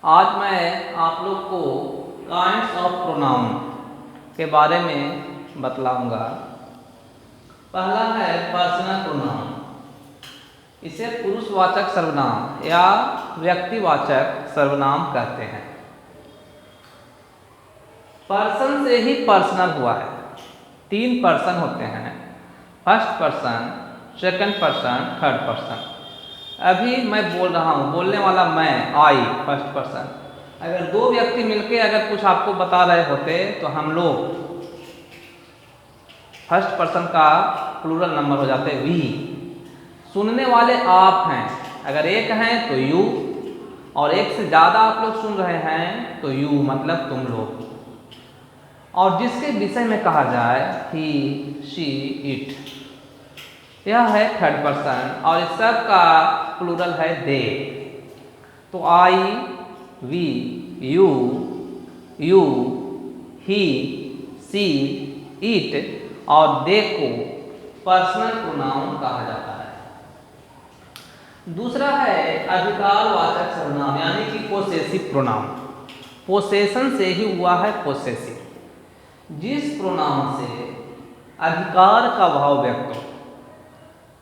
आज मैं आप लोग को काइंड्स ऑफ प्रोनाउन के बारे में बतलाऊंगा। पहला है पर्सनल प्रोनाउन। इसे पुरुषवाचक सर्वनाम या व्यक्तिवाचक सर्वनाम कहते हैं। पर्सन से ही पर्सनल हुआ है। 3 पर्सन होते हैं, first person, second person, third person. अभी मैं बोल रहा हूँ, बोलने वाला मैं, आई, फर्स्ट पर्सन। अगर 2 व्यक्ति मिलके अगर कुछ आपको बता रहे होते तो हम लोग फर्स्ट पर्सन का प्लूरल नंबर हो जाते वी। सुनने वाले आप हैं, अगर एक हैं तो यू, और एक से ज़्यादा आप लोग सुन रहे हैं तो यू मतलब तुम लोग। और जिसके विषय में कहा जाए ही, शी, इट, यह है थर्ड पर्सन और इस सब का प्लूरल है दे। तो I, we, you, he, she, it और दे को पर्सनल प्रोनाउन कहा जाता है। दूसरा है अधिकारवाचक सर्वनाम यानी कि पोसेसिव प्रोनाउन। पोसेशन से ही हुआ है पोसेसिव। जिस प्रोनाउन से अधिकार का भाव व्यक्त हो,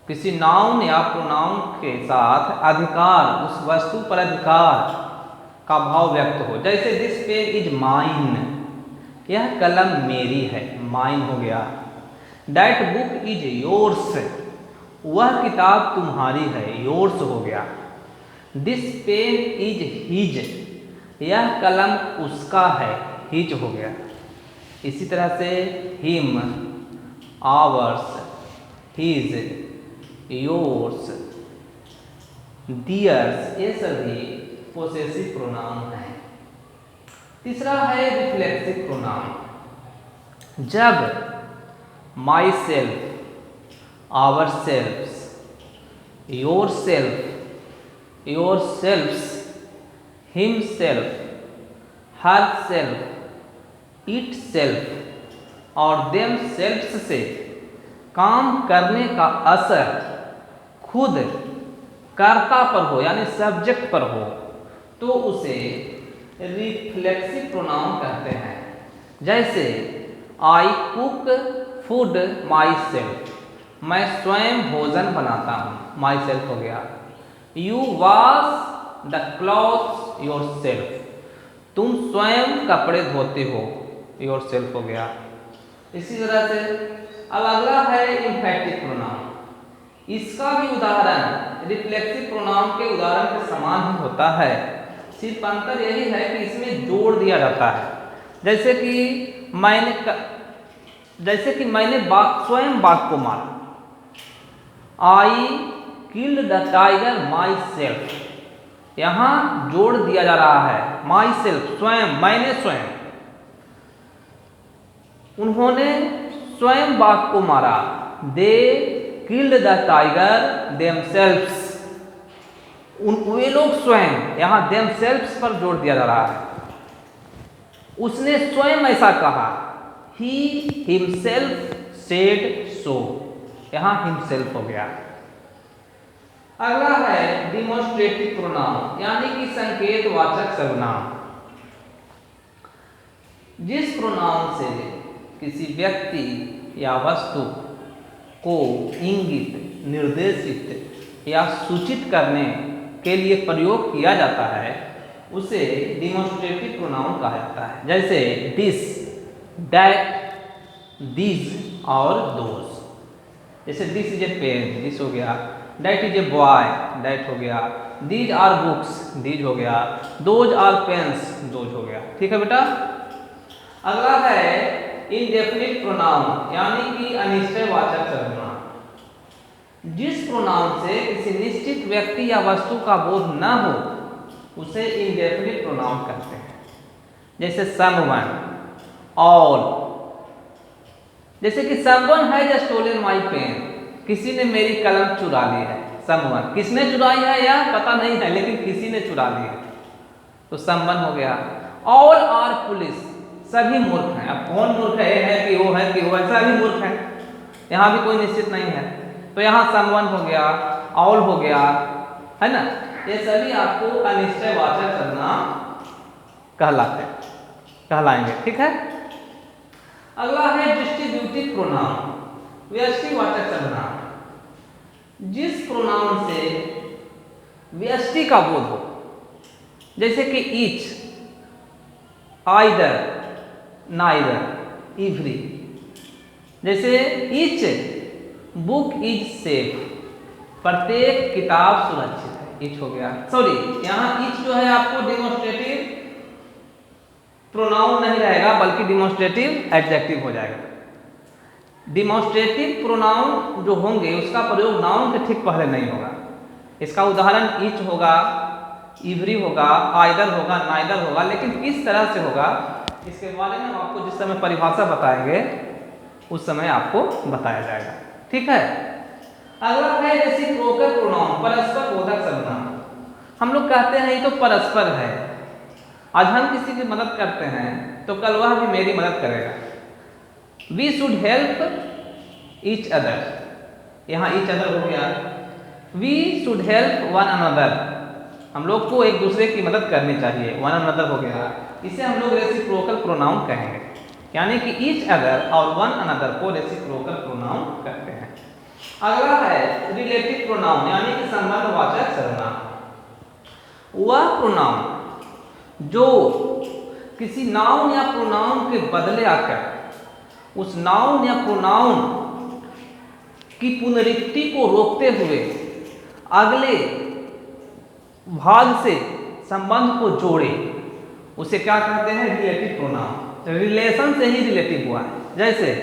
किसी नाउन या प्रोनाउन के साथ अधिकार, उस वस्तु पर अधिकार का भाव व्यक्त हो। जैसे दिस पेन इज माइन, यह कलम मेरी है, माइन हो गया। दैट बुक इज योर्स, वह किताब तुम्हारी है, योर्स हो गया। दिस पेन इज हिज, यह कलम उसका है, हिज हो गया। इसी तरह से him, hours, his, yours, theirs, ये सभी पोसेसिव प्रोनाउन हैं। तीसरा है रिफ्लेक्सिव प्रोनाउन। जब myself, ourselves, yourself, yourselves, himself, herself, itself और देम सेल्फ्स से काम करने का असर खुद कर्ता पर हो यानी सब्जेक्ट पर हो तो उसे रिफ्लेक्सिव प्रोनाउन कहते हैं। जैसे I cook food my self, मैं स्वयं भोजन बनाता हूँ, माई सेल्फ हो गया। You wash the clothes your self, तुम स्वयं कपड़े धोते हो, योर सेल्फ हो गया। इसी तरह से अब अगला है इम्फेटिक प्रोनाउन। इसका भी उदाहरण रिफ्लेक्सिव प्रोनाउन के उदाहरण के समान ही होता है, सिर्फ अंतर यही है कि इसमें जोड़ दिया जाता है। जैसे कि मैंने स्वयं बाघ को मारा। I killed the tiger my self, यहाँ जोड़ दिया जा रहा है, माई सेल्फ स्वयं, मैंने स्वयं। उन्होंने स्वयं बाघ को मारा। They killed the tiger themselves, वे लोग स्वयं, यहाँ देमसेल्व्स पर जोर दिया जा रहा है। उसने स्वयं ऐसा कहा, ही हिमसेल्फ सेड सो, यहाँ हिमसेल्फ हो गया। अगला है डिमोन्स्ट्रेटिव प्रोनाउन यानी कि संकेतवाचक सर्वनाम। जिस प्रोनाउन से किसी व्यक्ति या वस्तु को इंगित, निर्देशित या सूचित करने के लिए प्रयोग किया जाता है उसे डिमोन्स्ट्रेटिव प्रोनाउन कहा जाता है। जैसे दिस, दैट, दीज और दोज। जैसे this is a pen, this हो गया। That is a boy, that हो गया। दीज आर बुक्स, दीज हो गया। दोज आर पेन्स, दोज हो गया। ठीक है बेटा। अगला है इंडेफिनिट प्रोनाउन यानी कि अनिश्चयवाचक सर्वनाम। जिस प्रोनाउन से किसी निश्चित व्यक्ति या वस्तु का बोध न हो उसे इंडेफिनिट प्रोनाउन कहते हैं। जैसे समवन, ऑल। जैसे कि someone has stolen my pen, किसी ने मेरी कलम चुरा ली है। समवन, किसने चुराई है यह पता नहीं है लेकिन किसी ने चुरा ली है, तो समवन हो गया। ऑल आर पुलिस, सभी मूर्ख हैं। अब कौन मूर्ख है कि वो है कि वो है, सभी मूर्ख हैं, यहाँ भी कोई निश्चित नहीं है। तो यहाँ समवन हो गया, ऑल हो गया, है ना। ये सभी आपको अनिश्चयवाचक सर्वनाम कहलाएंगे। ठीक है। अगला है डिस्ट्रीब्यूटिव प्रोनाउन, व्यष्टिवाचक सर्वनाम। जिस प्रोनाउन से व्यष्टि का बोध हो, जैसे कि ईच, आइदर, नाइदर, एवरी। जैसे ईच बुक इज सेफ, प्रत्येक किताब सुरक्षित है, ईच हो गया। सॉरी, यहाँ ईच जो है आपको डिमोन्स्ट्रेटिव प्रोनाउन नहीं रहेगा बल्कि डिमोन्स्ट्रेटिव एडजेक्टिव हो जाएगा। डिमोन्स्ट्रेटिव प्रोनाउन जो होंगे उसका प्रयोग नाउन के ठीक पहले नहीं होगा। इसका उदाहरण ईच होगा, इवरी होगा, आइदर होगा, नाइदर होगा। लेकिन किस तरह से होगा इसके बारे में आपको जिस समय परिभाषा बताएंगे उस समय आपको बताया जाएगा। ठीक है। अगला है रेसिप्रोकल प्रोनाउन, परस्पर बोधक सर्वनाम। हम लोग कहते हैं ये तो परस्पर है, आज हम किसी की मदद करते हैं तो कल वह भी मेरी मदद करेगा। We should help each other, यहाँ ईच अदर हो गया। We should help one another, हम लोग को एक दूसरे की मदद करनी चाहिए, वन अनदर हो गया। इसे हम लोग रेसिप्रोकल प्रोनाउन कहेंगे, यानी कि ईच अदर और वन अनदर को रेसिप्रोकल प्रोनाउन कहते हैं। अगला है रिलेटिव प्रोनाउन, यानी कि संबंधवाचक सर्वनाम। वह प्रोनाउन जो किसी नाउन या प्रोनाउन के बदले आकर उस नाउन या प्रोनाउन की पुनरुक्ति को रोकते हुए अगले भाग से संबंध को जोड़े, उसे क्या कहते हैं? Relative pronoun. रिलेशन से ही रिलेटिव हुआ है। जैसे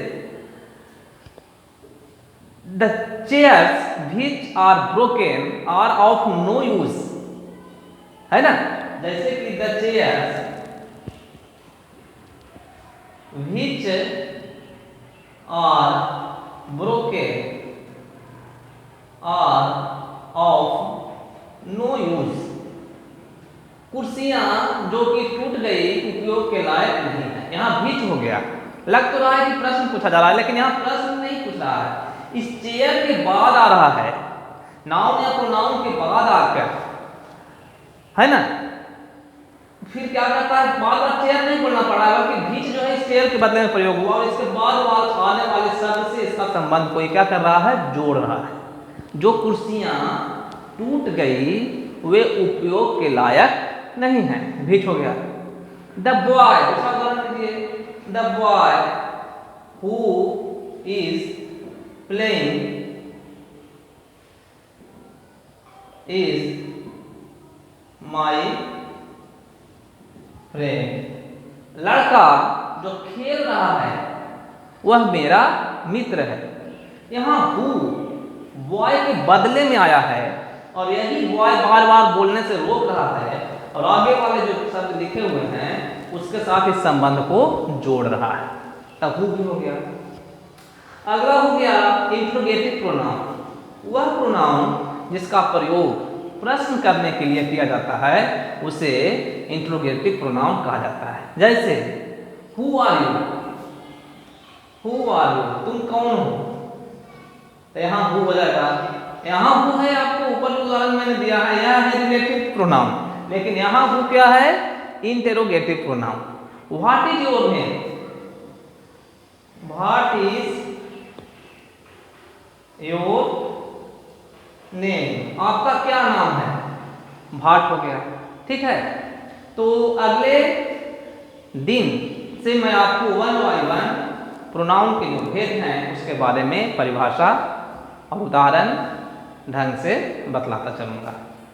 the chairs which are broken are of no use, है ना। जैसे कि the chairs which are broken are of no use, कुर्सियां जो कि टूट गई उपयोग के लायक नहीं है। यहाँ बीच हो गया, लग तो रहा है कि प्रश्न पूछा जा रहा है, लेकिन यहाँ प्रश्न नहीं पूछ रहा है। इस चेयर के बाद आ रहा है, नाउन या प्रोनाउन के बाद आकर, है ना। फिर क्या करता है, बार बार चेयर नहीं बोलना पड़ा है, बल्कि बीच जो है इस चेयर के बदले में प्रयोग हुआ और इसके बाद आने वाले शब्द से इसका संबंध कोई क्या कर रहा है? जोड़ रहा है। जो कुर्सियां टूट गई वे उपयोग के लायक नहीं है, बीच हो गया। द बॉय, दूसरा उदाहरण दीजिए। The boy who is playing is my friend, लड़का जो खेल रहा है वह मेरा मित्र है। यहाँ हु बॉय के बदले में आया है और यही बॉय बार बार बोलने से रोक रहा है और आगे वाले जो शब्द लिखे हुए हैं उसके साथ इस संबंध को जोड़ रहा है। तब हु भी हो गया। अगला हो गया इंट्रोगेटिव प्रोनाउन। वह प्रोनाउन जिसका प्रयोग प्रश्न करने के लिए किया जाता है उसे इंट्रोगेटिव प्रोनाउन कहा जाता है। जैसे who are you, who are you, तुम कौन हो, तो यहाँ हु हो जाएगा। यहाँ हु है, आपको ऊपर उदाहरण मैंने दिया है, यह है रिलेटिव प्रोनाउन, लेकिन यहाँ हु क्या है? Interrogative pronoun. What is your name, what is your name, आपका क्या नाम है? भाट हो गया। ठीक है। तो अगले दिन से मैं आपको वन बाय वन प्रोनाउन के जो भेद हैं उसके बारे में परिभाषा और उदाहरण ढंग से बतलाता चलूँगा।